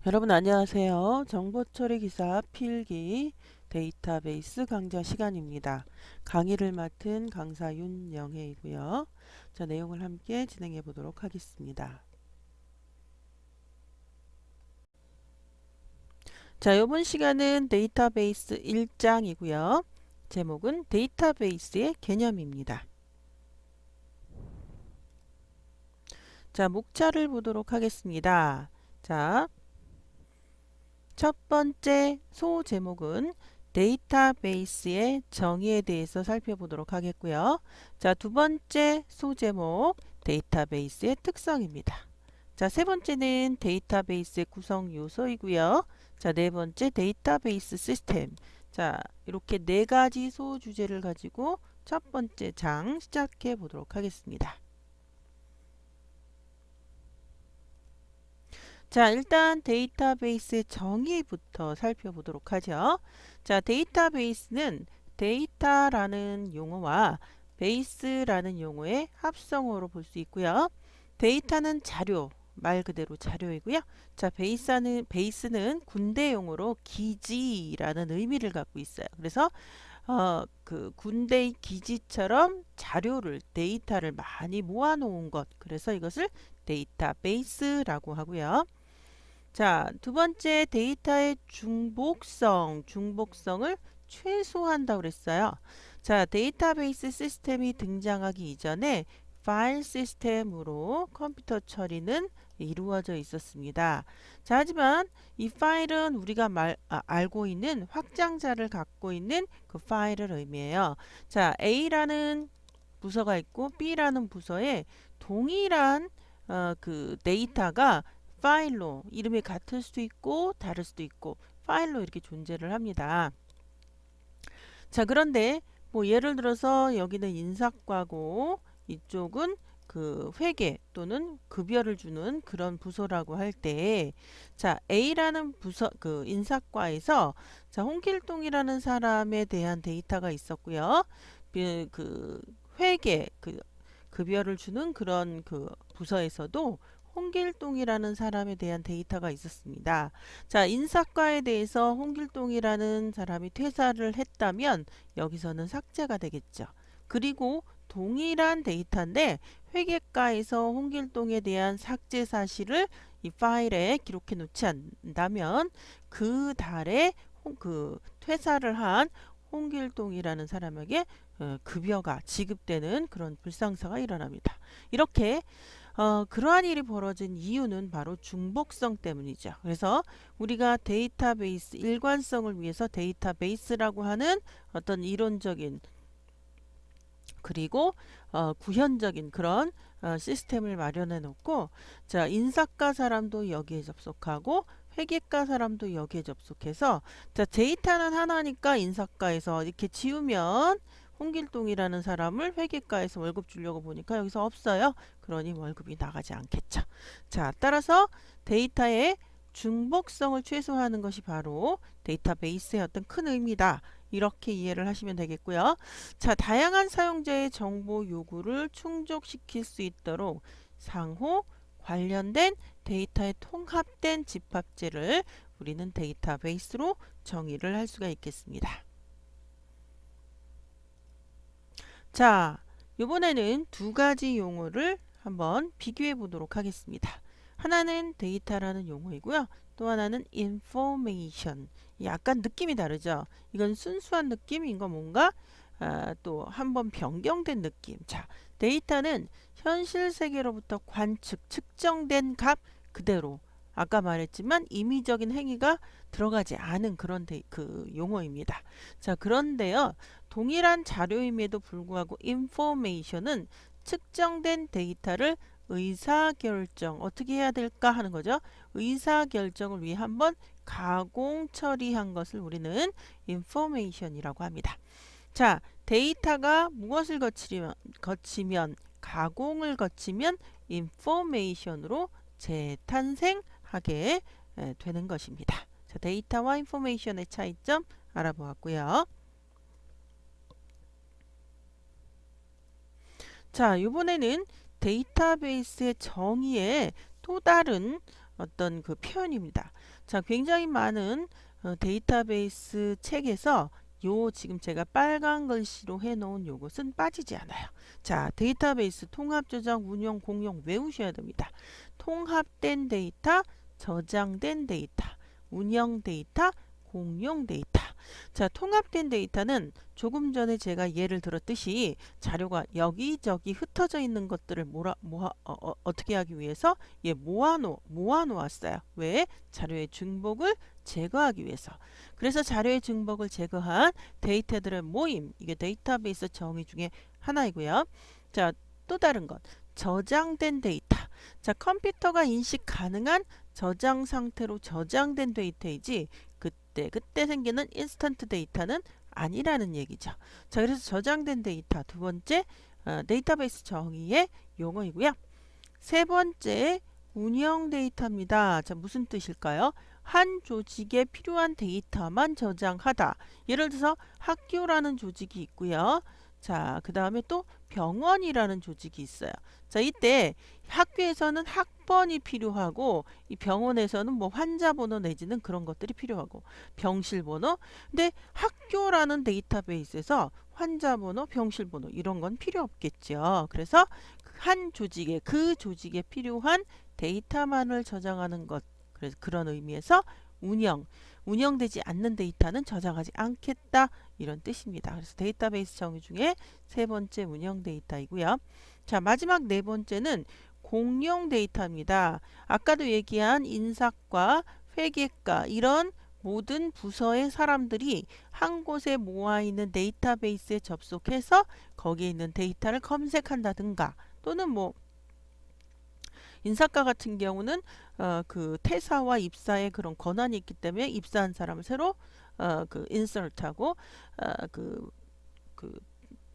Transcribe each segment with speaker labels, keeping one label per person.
Speaker 1: 여러분 안녕하세요. 정보처리 기사 필기 데이터베이스 강좌 시간입니다. 강의를 맡은 강사 윤영혜이고요. 자, 내용을 함께 진행해 보도록 하겠습니다. 자, 이번 시간은 데이터베이스 1장이고요. 제목은 데이터베이스의 개념입니다. 자, 목차를 보도록 하겠습니다. 자, 첫 번째 소제목은 데이터베이스의 정의에 대해서 살펴보도록 하겠고요. 자, 두 번째 소제목 데이터베이스의 특성입니다. 자, 세 번째는 데이터베이스의 구성 요소이고요. 자, 네 번째 데이터베이스 시스템. 자, 이렇게 네 가지 소주제를 가지고 첫 번째 장 시작해 보도록 하겠습니다. 자, 일단 데이터베이스의 정의부터 살펴보도록 하죠. 자, 데이터베이스는 데이터라는 용어와 베이스라는 용어의 합성어로 볼 수 있고요. 데이터는 자료, 말 그대로 자료이고요. 자, 베이스는 군대 용어로 기지라는 의미를 갖고 있어요. 그래서 그 군대의 기지처럼 자료를, 데이터를 많이 모아놓은 것. 그래서 이것을 데이터베이스라고 하고요. 자, 두 번째 데이터의 중복성을 최소화한다고 그랬어요. 자, 데이터베이스 시스템이 등장하기 이전에 파일 시스템으로 컴퓨터 처리는 이루어져 있었습니다. 자, 하지만 이 파일은 우리가 알고 있는 확장자를 갖고 있는 그 파일을 의미해요. 자, A라는 부서가 있고 B라는 부서에 동일한 그 데이터가 파일로 이름이 같을 수도 있고 다를 수도 있고 파일로 이렇게 존재를 합니다. 자, 그런데 뭐 예를 들어서 여기는 인사과고 이쪽은 그 회계 또는 급여를 주는 그런 부서라고 할 때, 자, A라는 부서 그 인사과에서 자, 홍길동이라는 사람에 대한 데이터가 있었고요. 그 회계 그 급여를 주는 그런 그 부서에서도 홍길동이라는 사람에 대한 데이터가 있었습니다. 자, 인사과에 대해서 홍길동이라는 사람이 퇴사를 했다면 여기서는 삭제가 되겠죠. 그리고 동일한 데이터인데 회계과에서 홍길동에 대한 삭제 사실을 이 파일에 기록해 놓지 않는다면 그 달에 그 퇴사를 한 홍길동이라는 사람에게 급여가 지급되는 그런 불상사가 일어납니다. 이렇게 그러한 일이 벌어진 이유는 바로 중복성 때문이죠. 그래서 우리가 데이터베이스 일관성을 위해서 데이터베이스라고 하는 어떤 이론적인 그리고 구현적인 그런 시스템을 마련해 놓고 자, 인사과 사람도 여기에 접속하고 회계과 사람도 여기에 접속해서 자, 데이터는 하나니까 인사과에서 이렇게 지우면 홍길동이라는 사람을 회계과에서 월급 주려고 보니까 여기서 없어요. 그러니 월급이 나가지 않겠죠. 자, 따라서 데이터의 중복성을 최소화하는 것이 바로 데이터베이스의 어떤 큰 의미다. 이렇게 이해를 하시면 되겠고요. 자, 다양한 사용자의 정보 요구를 충족시킬 수 있도록 상호 관련된 데이터의 통합된 집합제를 우리는 데이터베이스로 정의를 할 수가 있겠습니다. 자, 이번에는 두 가지 용어를 한번 비교해 보도록 하겠습니다. 하나는 데이터라는 용어이고요. 또 하나는 information. 약간 느낌이 다르죠. 이건 순수한 느낌, 이거 뭔가 또 한번 변경된 느낌. 자, 데이터는 현실 세계로부터 관측, 측정된 값 그대로 아까 말했지만 임의적인 행위가 들어가지 않은 그런 그 용어입니다. 자, 그런데요. 동일한 자료임에도 불구하고 information은 측정된 데이터를 의사결정 어떻게 해야 될까 하는 거죠. 의사결정을 위해 한번 가공 처리한 것을 우리는 information이라고 합니다. 자, 데이터가 무엇을 거치면 가공을 거치면 information으로 재탄생하게 되는 것입니다. 자, 데이터와 information의 차이점 알아보았고요. 자, 이번에는 데이터베이스의 정의에 또 다른 어떤 그 표현입니다. 자, 굉장히 많은 데이터베이스 책에서 요 지금 제가 빨간 글씨로 해놓은 요것은 빠지지 않아요. 자, 데이터베이스 통합, 저장, 운영, 공용 외우셔야 됩니다. 통합된 데이터, 저장된 데이터, 운영 데이터, 공용 데이터. 자, 통합된 데이터는 조금 전에 제가 예를 들었듯이 자료가 여기저기 흩어져 있는 것들을 어떻게 하기 위해서 모아놓았어요. 왜? 자료의 중복을 제거하기 위해서. 그래서 자료의 중복을 제거한 데이터들의 모임, 이게 데이터베이스 정의 중에 하나이고요. 자, 또 다른 것. 저장된 데이터. 자, 컴퓨터가 인식 가능한 저장 상태로 저장된 데이터이지 그때 생기는 인스턴트 데이터는 아니라는 얘기죠. 자, 그래서 저장된 데이터 두 번째 데이터베이스 정의의 용어이고요. 세 번째 운영 데이터입니다. 자, 무슨 뜻일까요? 한 조직에 필요한 데이터만 저장하다. 예를 들어서 학교라는 조직이 있고요. 자, 그 다음에 또 병원이라는 조직이 있어요. 자, 이때 학교에서는 학번이 필요하고 이 병원에서는 뭐 환자번호 내지는 그런 것들이 필요하고 병실번호. 근데 학교라는 데이터베이스에서 환자번호, 병실번호 이런 건 필요 없겠죠. 그래서 한 조직에 그 조직에 필요한 데이터만을 저장하는 것. 그래서 그런 의미에서 운영되지 않는 데이터는 저장하지 않겠다 이런 뜻입니다. 그래서 데이터베이스 정의 중에 세 번째 운영 데이터이고요. 자, 마지막 네 번째는 공용 데이터입니다. 아까도 얘기한 인사과 회계과 이런 모든 부서의 사람들이 한 곳에 모아 있는 데이터베이스에 접속해서 거기에 있는 데이터를 검색한다든가 또는 뭐 인사과 같은 경우는 그 퇴사와 입사의 그런 권한이 있기 때문에 입사한 사람을 새로 그 인설트하고 그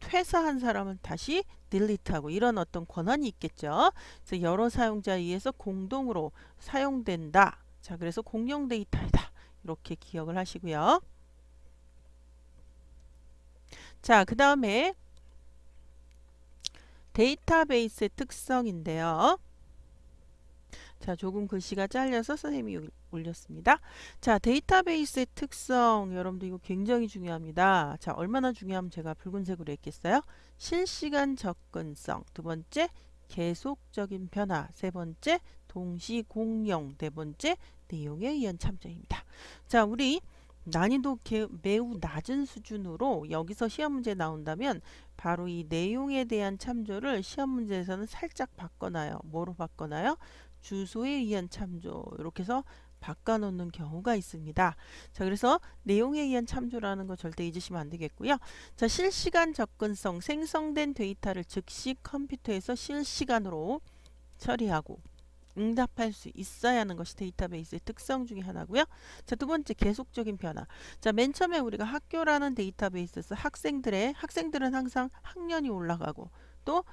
Speaker 1: 퇴사한 사람은 다시 딜리트하고 이런 어떤 권한이 있겠죠. 그래서 여러 사용자에 의해서 공동으로 사용된다. 자, 그래서 공용 데이터이다. 이렇게 기억을 하시고요. 자, 그 다음에 데이터베이스의 특성인데요. 자, 조금 글씨가 잘려서 선생님이 올렸습니다. 자, 데이터베이스의 특성, 여러분들 이거 굉장히 중요합니다. 자, 얼마나 중요하면 제가 붉은색으로 했겠어요? 실시간 접근성, 두 번째, 계속적인 변화, 세 번째, 동시 공용, 네 번째, 내용에 의한 참조입니다. 자, 우리 난이도 매우 낮은 수준으로 여기서 시험 문제 나온다면 바로 이 내용에 대한 참조를 시험 문제에서는 살짝 바꿔놔요. 뭐로 바꿔놔요? 주소에 의한 참조 이렇게 해서 바꿔놓는 경우가 있습니다. 자, 그래서 내용에 의한 참조라는 거 절대 잊으시면 안 되겠고요. 자, 실시간 접근성, 생성된 데이터를 즉시 컴퓨터에서 실시간으로 처리하고 응답할 수 있어야 하는 것이 데이터베이스의 특성 중에 하나고요. 자, 두 번째 계속적인 변화. 자, 맨 처음에 우리가 학교라는 데이터베이스에서 학생들은 항상 학년이 올라가고 또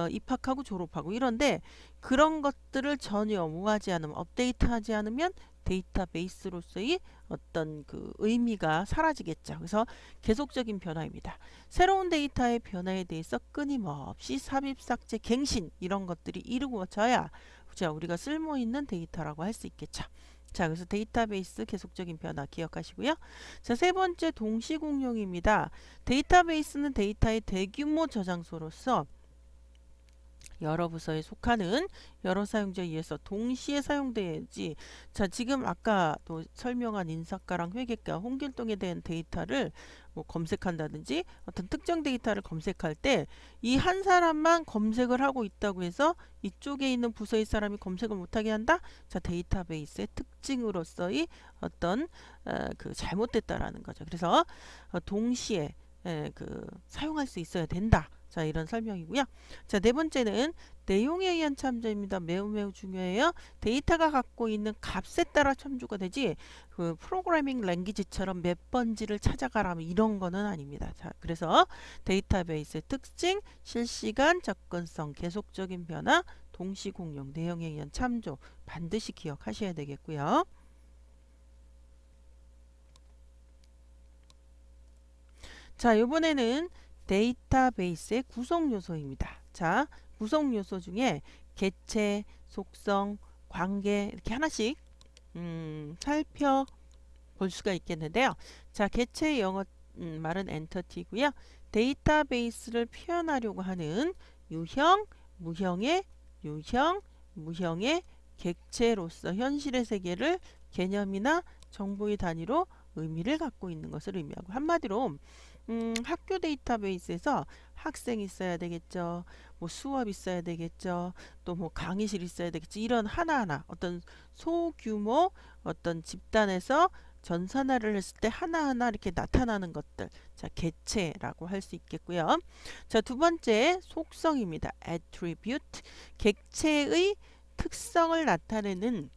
Speaker 1: 입학하고 졸업하고 이런데 그런 것들을 전혀 뭐하지 않으면 업데이트하지 않으면 데이터베이스로서의 어떤 그 의미가 사라지겠죠. 그래서 계속적인 변화입니다. 새로운 데이터의 변화에 대해서 끊임없이 삽입, 삭제, 갱신 이런 것들이 이루어져야 자, 우리가 쓸모있는 데이터라고 할 수 있겠죠. 자, 그래서 데이터베이스 계속적인 변화 기억하시고요. 자, 세 번째 동시 공용입니다. 데이터베이스는 데이터의 대규모 저장소로서 여러 부서에 속하는 여러 사용자에 의해서 동시에 사용되지. 자, 지금 아까 또 설명한 인사과랑 회계과, 홍길동에 대한 데이터를 뭐 검색한다든지 어떤 특정 데이터를 검색할 때 이 한 사람만 검색을 하고 있다고 해서 이쪽에 있는 부서의 사람이 검색을 못하게 한다? 자, 데이터베이스의 특징으로서의 어떤 그 잘못됐다라는 거죠. 그래서 동시에 사용할 수 있어야 된다. 자, 이런 설명이고요. 자, 네 번째는 내용에 의한 참조입니다. 매우 중요해요. 데이터가 갖고 있는 값에 따라 참조가 되지 그 프로그래밍 랭귀지처럼 몇 번지를 찾아가라 이런 거는 아닙니다. 자, 그래서 데이터베이스의 특징, 실시간 접근성, 계속적인 변화, 동시 공용, 내용에 의한 참조 반드시 기억하셔야 되겠고요. 자, 이번에는 데이터베이스의 구성 요소입니다. 자, 구성 요소 중에 개체, 속성, 관계 이렇게 하나씩 살펴볼 수가 있겠는데요. 자, 개체의 영어 말은 엔터티고요. 데이터베이스를 표현하려고 하는 유형, 무형의 객체로서 현실의 세계를 개념이나 정보의 단위로 의미를 갖고 있는 것을 의미하고, 한마디로 학교 데이터베이스에서 학생이 있어야 되겠죠. 뭐 수업 있어야 되겠죠. 또 뭐 강의실 있어야 되겠죠. 이런 하나하나 어떤 소규모 어떤 집단에서 전산화를 했을 때 하나하나 이렇게 나타나는 것들. 자, 개체라고 할 수 있겠고요. 자, 두 번째 속성입니다. attribute. 객체의 특성을 나타내는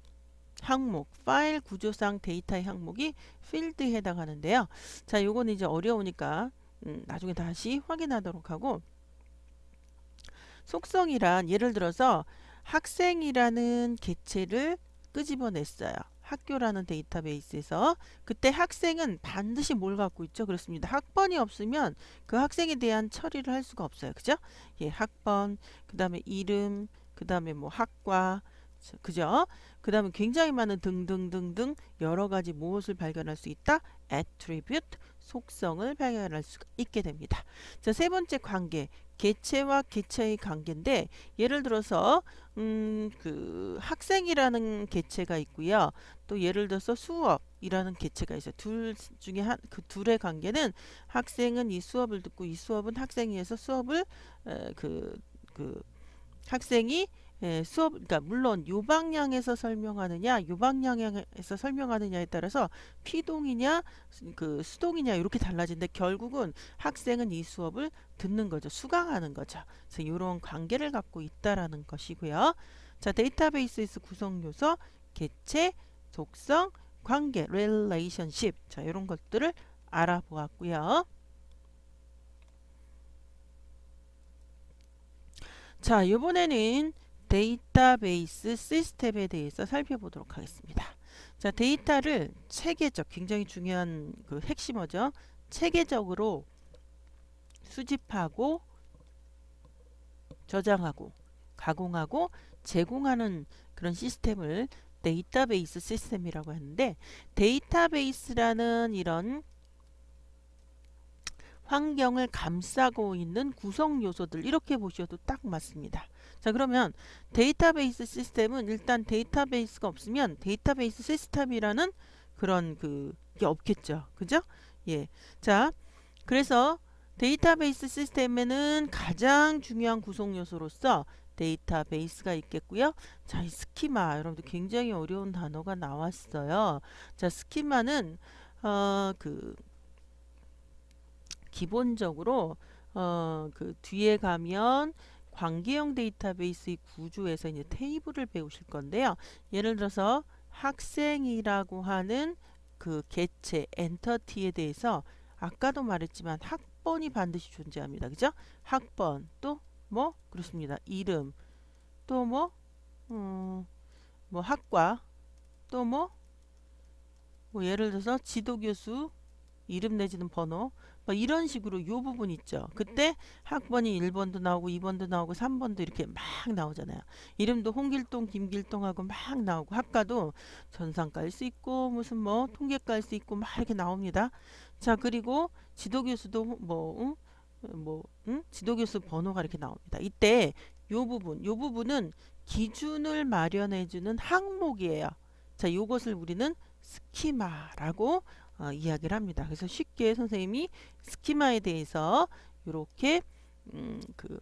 Speaker 1: 항목, 파일 구조상 데이터의 항목이 필드에 해당하는데요. 자, 요거는 이제 어려우니까 나중에 다시 확인하도록 하고, 속성이란 예를 들어서 학생이라는 개체를 끄집어냈어요. 학교라는 데이터베이스에서. 그때 학생은 반드시 뭘 갖고 있죠? 그렇습니다. 학번이 없으면 그 학생에 대한 처리를 할 수가 없어요. 그죠? 예, 학번, 그 다음에 이름, 그 다음에 뭐 학과, 그죠? 그 다음에 굉장히 많은 등등등등 여러 가지 무엇을 발견할 수 있다? attribute, 속성을 발견할 수 있게 됩니다. 자, 세 번째 관계, 개체와 개체의 관계인데, 예를 들어서 그 학생이라는 개체가 있고요. 또 예를 들어서 수업이라는 개체가 있어요. 둘 중에 그 둘의 관계는, 학생은 이 수업을 듣고 이 수업은 학생이 해서 수업을 그 학생이 수업, 그러니까 물론 요 방향에서 설명하느냐, 요 방향에서 설명하느냐에 따라서 피동이냐, 그 수동이냐 이렇게 달라지는데, 결국은 학생은 이 수업을 듣는 거죠. 수강하는 거죠. 그래서 이런 관계를 갖고 있다라는 것이고요. 자, 데이터베이스에서 구성 요소, 개체, 속성, 관계, relationship. 자, 이런 것들을 알아보았고요. 자, 이번에는 데이터베이스 시스템에 대해서 살펴보도록 하겠습니다. 자, 데이터를 체계적, 굉장히 중요한 그 핵심어죠. 체계적으로 수집하고 저장하고 가공하고 제공하는 그런 시스템을 데이터베이스 시스템이라고 하는데, 데이터베이스라는 이런 환경을 감싸고 있는 구성 요소들, 이렇게 보셔도 딱 맞습니다. 자, 그러면 데이터베이스 시스템은 일단 데이터베이스가 없으면 데이터베이스 시스템이라는 그런 그게 없겠죠. 그죠? 예. 자, 그래서 데이터베이스 시스템에는 가장 중요한 구성 요소로서 데이터베이스가 있겠고요. 자, 이 스키마, 여러분들 굉장히 어려운 단어가 나왔어요. 자, 스키마는 기본적으로 그 뒤에 가면 관계형 데이터베이스의 구조에서 이제 테이블을 배우실 건데요. 예를 들어서 학생이라고 하는 그 개체 엔터티에 대해서 아까도 말했지만 학번이 반드시 존재합니다. 그죠? 학번, 또 뭐 그렇습니다. 이름, 또 뭐 학과, 또 뭐 예를 들어서 지도교수 이름 내지는 번호, 뭐 이런 식으로 요 부분 있죠. 그때 학번이 1번도 나오고 2번도 나오고 3번도 이렇게 막 나오잖아요. 이름도 홍길동, 김길동하고 막 나오고, 학과도 전산과일 수 있고 무슨 뭐 통계과일 수 있고 막 이렇게 나옵니다. 자, 그리고 지도교수도 지도교수 번호가 이렇게 나옵니다. 이때 요 부분은 기준을 마련해주는 항목이에요. 자, 요것을 우리는 스키마라고 이야기를 합니다. 그래서 쉽게 선생님이 스키마에 대해서 이렇게 그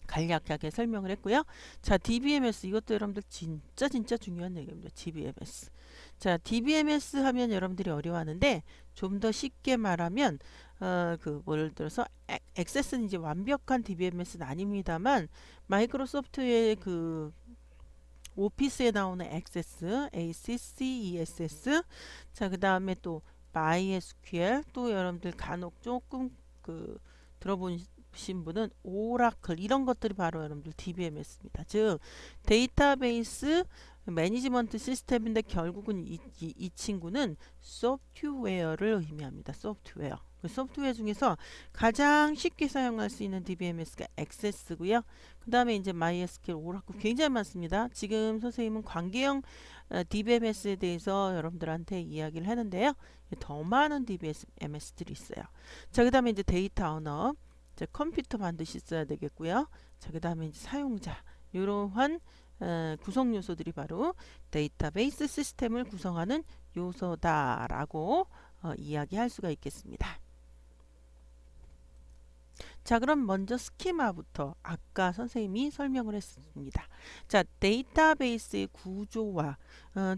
Speaker 1: 간략하게 설명을 했고요. 자, DBMS, 이것도 여러분들 진짜 중요한 얘기입니다. DBMS. 자, DBMS 하면 여러분들이 어려워하는데, 좀 더 쉽게 말하면 예를 들어서 액세스는 이제 완벽한 DBMS는 아닙니다만, 마이크로소프트의 그 오피스에 나오는 액세스, ACCESS, 자, 그 다음에 또 MySQL, 또 여러분들 간혹 조금 들어보신 분은 오라클, 이런 것들이 바로 여러분들 DBMS입니다. 즉 데이터베이스 매니지먼트 시스템인데, 결국은 이 친구는 소프트웨어를 의미합니다. 소프트웨어. 그 소프트웨어 중에서 가장 쉽게 사용할 수 있는 DBMS가 액세스고요. 그 다음에 이제 MySQL, 오라클 굉장히 많습니다. 지금 선생님은 관계형 DBMS에 대해서 여러분들한테 이야기를 하는데요. 더 많은 DBMS들이 있어요. 자, 그 다음에 이제 데이터 오너, 컴퓨터 반드시 있어야 되겠고요. 자, 그 다음에 이제 사용자, 이러한 구성 요소들이 바로 데이터베이스 시스템을 구성하는 요소다라고 이야기할 수가 있겠습니다. 자, 그럼 먼저 스키마부터 아까 선생님이 설명을 했습니다. 자, 데이터베이스의 구조와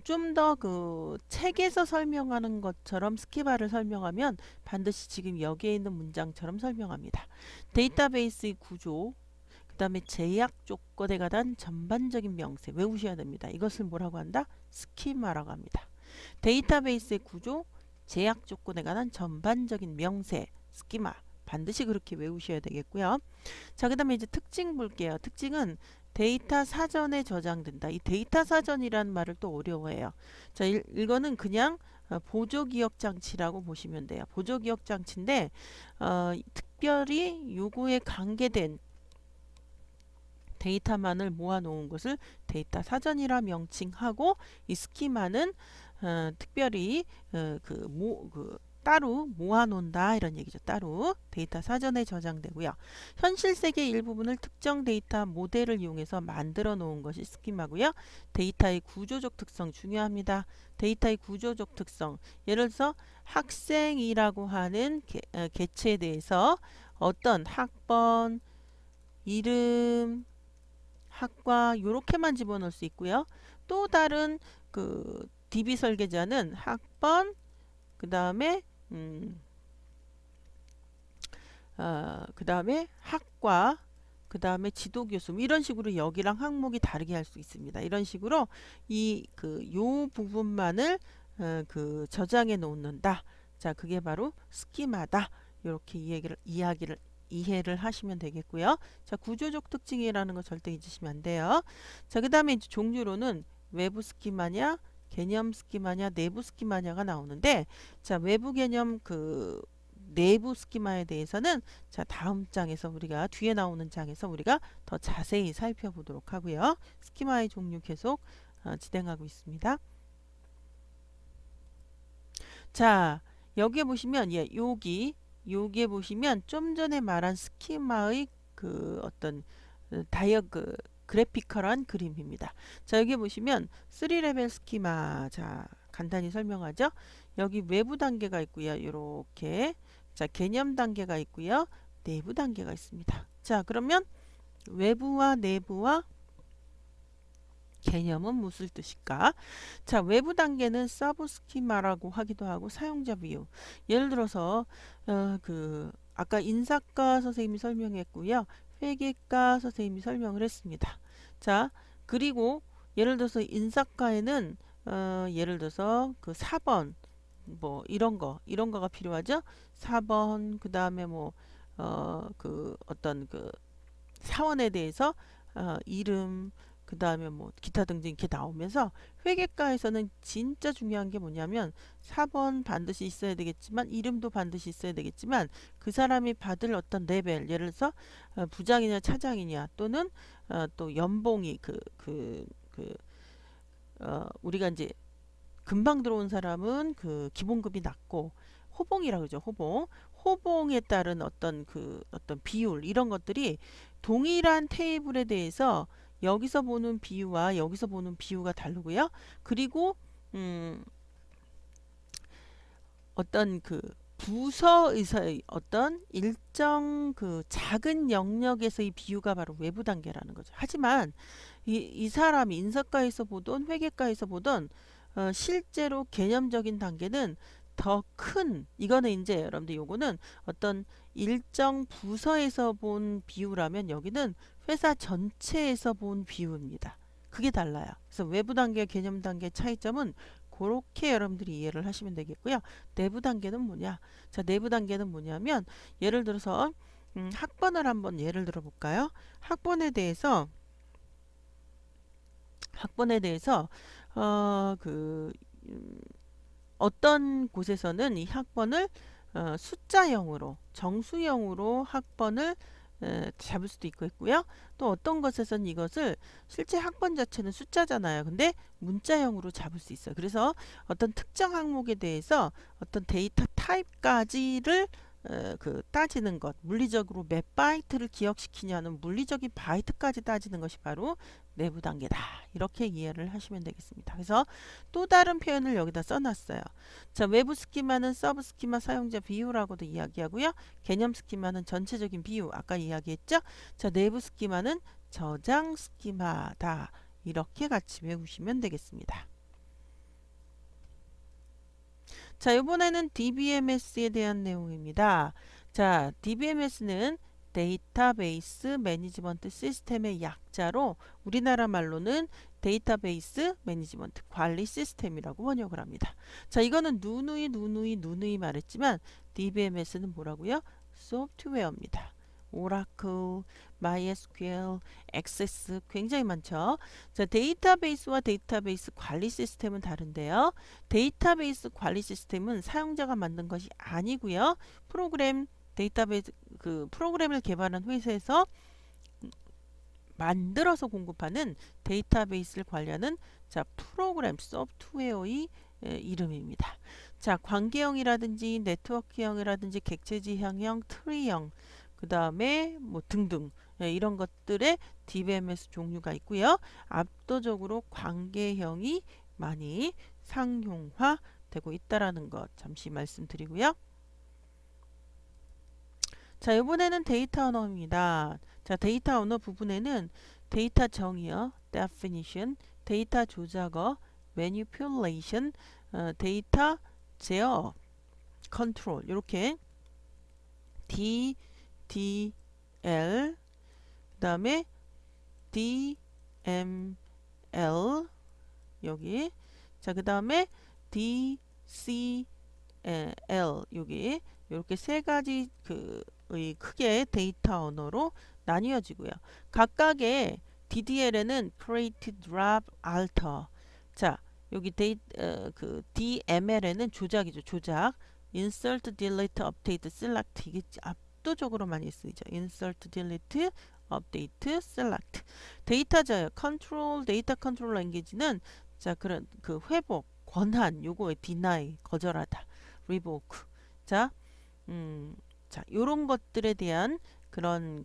Speaker 1: 좀 더 그 책에서 설명하는 것처럼 스키마를 설명하면 반드시 지금 여기에 있는 문장처럼 설명합니다. 데이터베이스의 구조, 그 다음에 제약 조건에 관한 전반적인 명세 외우셔야 됩니다. 이것을 뭐라고 한다? 스키마라고 합니다. 데이터베이스의 구조, 제약 조건에 관한 전반적인 명세, 스키마. 반드시 그렇게 외우셔야 되겠고요. 자, 그 다음에 이제 특징 볼게요. 특징은 데이터 사전에 저장된다. 이 데이터 사전이라는 말을 또 어려워해요. 자, 이거는 그냥 보조기억 장치라고 보시면 돼요. 보조기억 장치인데 특별히 요거에 관계된 데이터만을 모아놓은 것을 데이터 사전이라 명칭하고, 이 스키마는 특별히 따로 모아놓는다 이런 얘기죠. 따로 데이터 사전에 저장되고요. 현실 세계 일부분을 특정 데이터 모델을 이용해서 만들어 놓은 것이 스키마고요. 데이터의 구조적 특성 중요합니다. 데이터의 구조적 특성, 예를 들어서 학생이라고 하는 개체에 대해서 어떤 학번, 이름, 학과 요렇게만 집어넣을 수 있고요. 또 다른 그 DB 설계자는 학번, 그 다음에 그 다음에 학과, 그 다음에 지도교수, 이런 식으로 여기랑 항목이 다르게 할 수 있습니다. 이런 식으로 요 부분만을 저장해 놓는다. 자, 그게 바로 스키마다. 이렇게 이해를 하시면 되겠고요. 자, 구조적 특징이라는 거 절대 잊으시면 안 돼요. 자, 그 다음에 이제 종류로는 외부 스키마냐, 개념 스키마냐, 내부 스키마냐가 나오는데, 자, 외부 개념 내부 스키마에 대해서는 자, 다음 장에서 우리가 뒤에 나오는 장에서 우리가 더 자세히 살펴보도록 하고요. 스키마의 종류 계속 진행하고 있습니다. 자, 여기에 보시면 여기에 보시면 좀 전에 말한 스키마의 어떤 그래피컬한 그림입니다. 자, 여기 보시면 3레벨 스키마. 자, 간단히 설명하죠. 여기 외부 단계가 있고요. 이렇게. 자, 개념 단계가 있고요. 내부 단계가 있습니다. 자, 그러면 외부와 내부와 개념은 무슨 뜻일까? 자, 외부 단계는 서브 스키마라고 하기도 하고 사용자 비유. 예를 들어서 아까 인사과 선생님이 설명했고요. 회계과 선생님이 설명을 했습니다. 자, 그리고 예를 들어서 인사과에는 예를 들어서 4번 뭐 이런 거가 필요하죠. 4번 그다음에 어떤 사원에 대해서 이름, 그 다음에 뭐 기타 등등 이렇게 나오면서, 회계과에서는 진짜 중요한 게 뭐냐면 4번 반드시 있어야 되겠지만 이름도 반드시 있어야 되겠지만 그 사람이 받을 어떤 레벨, 예를 들어서 부장이냐 차장이냐 또는 또 연봉이 우리가 이제 금방 들어온 사람은 기본급이 낮고, 호봉이라고 그러죠. 호봉에 따른 어떤 비율, 이런 것들이 동일한 테이블에 대해서 여기서 보는 비유와 여기서 보는 비유가 다르고요. 그리고 어떤 부서에서의 어떤 일정 작은 영역에서의 비유가 바로 외부 단계라는 거죠. 하지만 이 사람이 인사과에서 보던 회계과에서 보던 실제로 개념적인 단계는 더 큰, 이거는 이제 여러분들 요거는 어떤 일정 부서에서 본 비유라면 여기는 회사 전체에서 본 비유입니다. 그게 달라요. 그래서 외부 단계, 개념 단계 차이점은 그렇게 여러분들이 이해를 하시면 되겠고요. 내부 단계는 뭐냐? 자, 내부 단계는 뭐냐면 예를 들어서 학번을 한번 예를 들어 볼까요? 학번에 대해서 어떤 곳에서는 이 학번을 숫자형으로 정수형으로 학번을 잡을 수도 있고요. 또 어떤 것에서는 이것을 실제 학번 자체는 숫자잖아요. 근데 문자형으로 잡을 수 있어요. 그래서 어떤 특정 항목에 대해서 어떤 데이터 타입까지를 따지는 것, 물리적으로 몇 바이트를 기억시키냐는 물리적인 바이트까지 따지는 것이 바로 내부 단계다. 이렇게 이해를 하시면 되겠습니다. 그래서 또 다른 표현을 여기다 써놨어요. 자, 외부 스키마는 서브 스키마 사용자 비율하고도 이야기하고요. 개념 스키마는 전체적인 비유, 아까 이야기했죠? 자, 내부 스키마는 저장 스키마다. 이렇게 같이 외우시면 되겠습니다. 자, 이번에는 DBMS에 대한 내용입니다. 자, DBMS는 데이터베이스 매니지먼트 시스템의 약자로 우리나라 말로는 데이터베이스 매니지먼트 관리 시스템이라고 번역을 합니다. 자, 이거는 누누이 말했지만 DBMS는 뭐라고요? 소프트웨어입니다. 오라클, MySQL, 액세스 굉장히 많죠. 자, 데이터베이스와 데이터베이스 관리 시스템은 다른데요. 데이터베이스 관리 시스템은 사용자가 만든 것이 아니고요. 데이터베이스 프로그램을 개발한 회사에서 만들어서 공급하는 데이터베이스를 관리하는 자, 프로그램 소프트웨어의 이름입니다. 자, 관계형이라든지 네트워크형이라든지 객체지향형, 트리형, 그 다음에 뭐 등등 이런 것들의 DBMS 종류가 있고요. 압도적으로 관계형이 많이 상용화되고 있다라는 것 잠시 말씀드리고요. 자, 이번에는 데이터 언어입니다. 자, 데이터 언어 부분에는 데이터 정의어, definition, 데이터 조작어, manipulation, 데이터 제어, control 이렇게 D, DL 그 다음에 DML 여기 자, 그 다음에 DCL 여기 이렇게 세 가지 의 크게 데이터 언어로 나뉘어지고요. 각각의 DDL에는 create, drop, alter. 자, 여기 DML에는 조작이죠. 조작. insert, delete, update, select. 이게 압도적으로 많이 쓰이죠. insert, delete, update, select. 데이터 자유, control, 데이터 컨트롤 랭귀지는 자, 그런 회복, 권한, 요거에 deny, 거절하다. revoke. 자, 자, 요런 것들에 대한 그런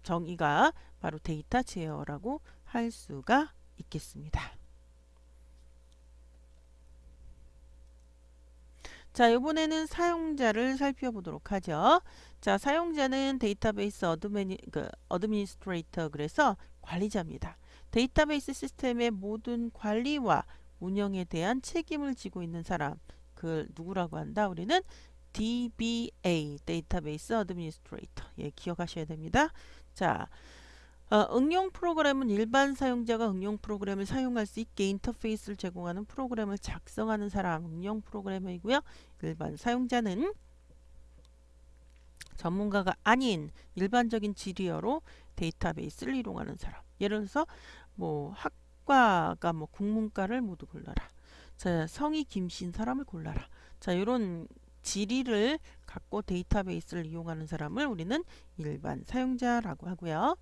Speaker 1: 정의가 바로 데이터 제어라고 할 수가 있겠습니다. 자, 이번에는 사용자를 살펴보도록 하죠. 자, 사용자는 데이터베이스 어드미니스트레이터 그래서 관리자입니다. 데이터베이스 시스템의 모든 관리와 운영에 대한 책임을 지고 있는 사람, 그 누구라고 한다? 우리는 DBA, 데이터베이스 어드미니스트레이터. 예, 기억하셔야 됩니다. 자, 응용 프로그램은 일반 사용자가 응용 프로그램을 사용할 수 있게 인터페이스를 제공하는 프로그램을 작성하는 사람, 응용 프로그래머이고요. 일반 사용자는 전문가가 아닌 일반적인 지리어로 데이터베이스를 이용하는 사람. 예를 들어서 뭐 학과가 뭐 국문과를 모두 골라라. 자, 성이 김신 사람을 골라라. 자, 이런 지리를 갖고 데이터베이스를 이용하는 사람을 우리는 일반 사용자라고 하고요.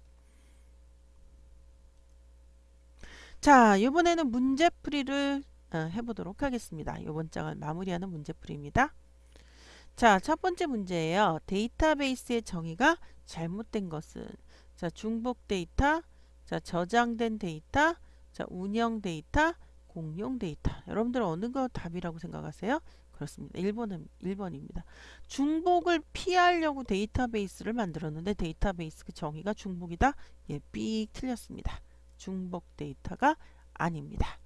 Speaker 1: 자, 이번에는 문제풀이를 해보도록 하겠습니다. 이번 장을 마무리하는 문제풀이입니다. 자, 첫 번째 문제예요. 데이터베이스의 정의가 잘못된 것은 자, 중복 데이터, 자, 저장된 데이터, 자, 운영 데이터, 공용 데이터. 여러분들 어느 거 답이라고 생각하세요? 그렇습니다. 1번입니다. 중복을 피하려고 데이터베이스를 만들었는데 데이터베이스 그 정의가 중복이다? 예, 삑 틀렸습니다. 중복 데이터가 아닙니다.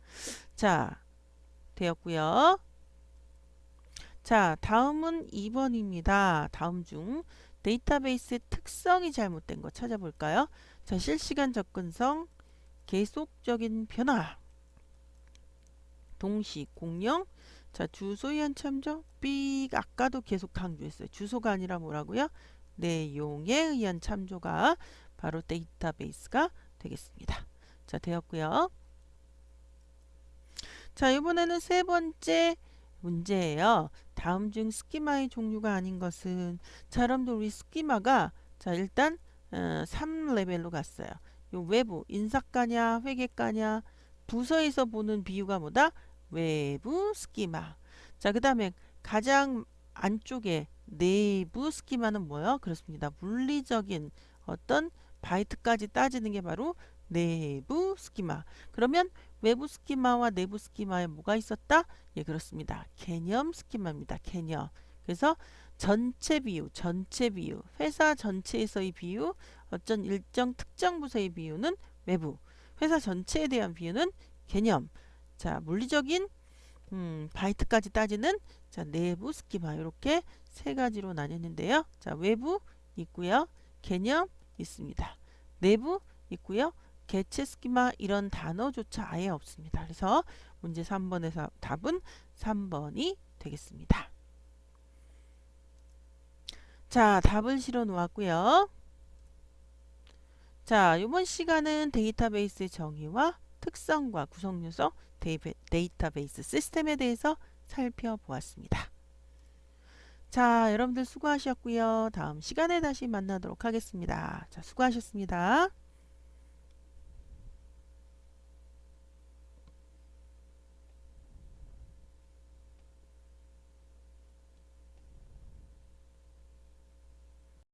Speaker 1: 자, 되었고요. 자, 다음은 2번입니다. 다음 중 데이터베이스의 특성이 잘못된 거 찾아볼까요? 자, 실시간 접근성, 계속적인 변화, 동시 공룡, 자, 주소에 의한 참조, 삑 아까도 계속 강조했어요. 주소가 아니라 뭐라고요? 내용에 의한 참조가 바로 데이터베이스가 되겠습니다. 자, 되었고요. 자, 이번에는 세 번째 문제예요. 다음 중 스키마의 종류가 아닌 것은, 자, 여러분들 우리 스키마가 자 일단 3레벨로 갔어요. 요 외부 인사과냐 회계과냐 부서에서 보는 비유가 뭐다? 외부 스키마. 자, 그 다음에 가장 안쪽에 내부 스키마는 뭐예요? 그렇습니다. 물리적인 어떤 바이트까지 따지는 게 바로 내부 스키마. 그러면 외부 스키마와 내부 스키마에 뭐가 있었다? 예, 그렇습니다. 개념 스키마입니다. 개념. 그래서 전체 비유, 전체 비유, 회사 전체에서의 비유, 어떤 일정 특정 부서의 비유는 외부, 회사 전체에 대한 비유는 개념. 자, 물리적인 바이트까지 따지는 자, 내부 스키마 이렇게 세 가지로 나뉘는데요. 자, 외부 있고요. 개념 있습니다. 내부 있고요. 개체 스키마 이런 단어조차 아예 없습니다. 그래서 문제 3번에서 답은 3번이 되겠습니다. 자, 답을 실어 놓았고요. 자, 이번 시간은 데이터베이스의 정의와 특성과 구성 요소, 데이터베이스 시스템에 대해서 살펴보았습니다. 자, 여러분들 수고하셨고요. 다음 시간에 다시 만나도록 하겠습니다. 자, 수고하셨습니다.